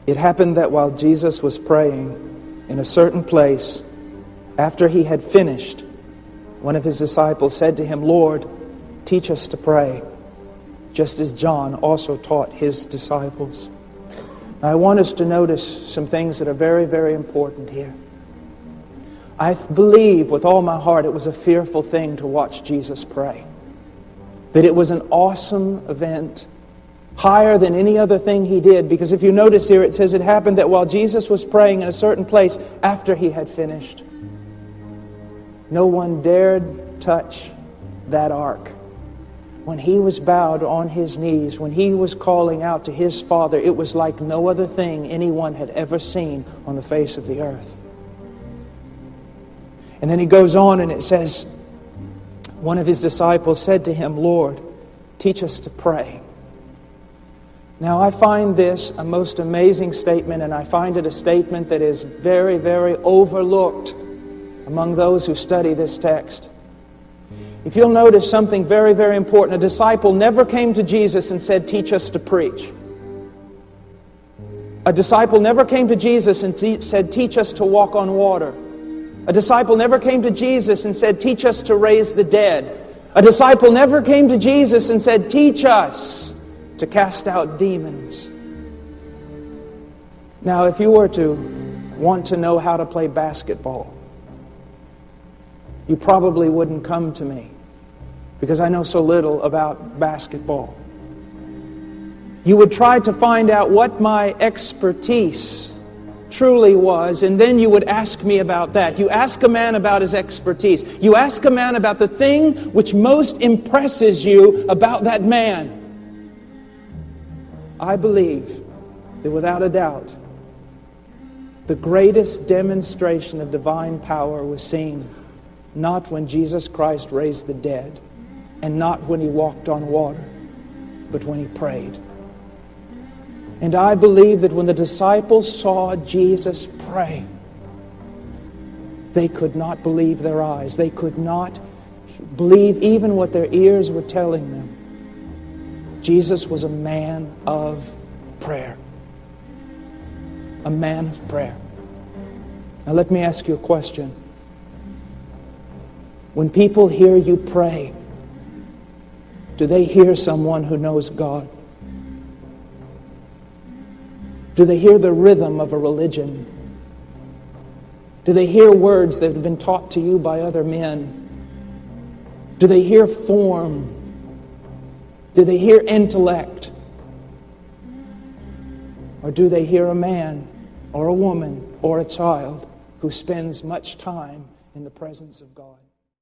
It happened that while Jesus was praying in a certain place, after he had finished, one of his disciples said to him, "Lord, teach us to pray, just as John also taught his disciples." Now, I want us to notice some things that are very, very important here. I believe with all my heart it was a fearful thing to watch Jesus pray. That it was an awesome event, higher than any other thing he did. Because if you notice here, it says it happened that while Jesus was praying in a certain place after he had finished, no one dared touch that ark. When he was bowed on his knees, when he was calling out to his Father, it was like no other thing anyone had ever seen on the face of the earth. And then he goes on and it says, one of his disciples said to him, "Lord, teach us to pray." Now I find this a most amazing statement, and I find it a statement that is very, very overlooked among those who study this text. If you'll notice something very, very important, a disciple never came to Jesus and said, "Teach us to preach." A disciple never came to Jesus and said, "Teach us to walk on water." A disciple never came to Jesus and said, "Teach us to raise the dead." A disciple never came to Jesus and said, "Teach us to cast out demons." Now, if you were to want to know how to play basketball, you probably wouldn't come to me because I know so little about basketball. You would try to find out what my expertise truly was, and then you would ask me about that. You ask a man about his expertise. You ask a man about the thing which most impresses you about that man. I believe that without a doubt, the greatest demonstration of divine power was seen not when Jesus Christ raised the dead, and not when he walked on water, but when he prayed. And I believe that when the disciples saw Jesus pray, they could not believe their eyes. They could not believe even what their ears were telling them. Jesus was a man of prayer. A man of prayer. Now let me ask you a question. When people hear you pray, do they hear someone who knows God? Do they hear the rhythm of a religion? Do they hear words that have been taught to you by other men? Do they hear form? Do they hear intellect? Or do they hear a man or a woman or a child who spends much time in the presence of God?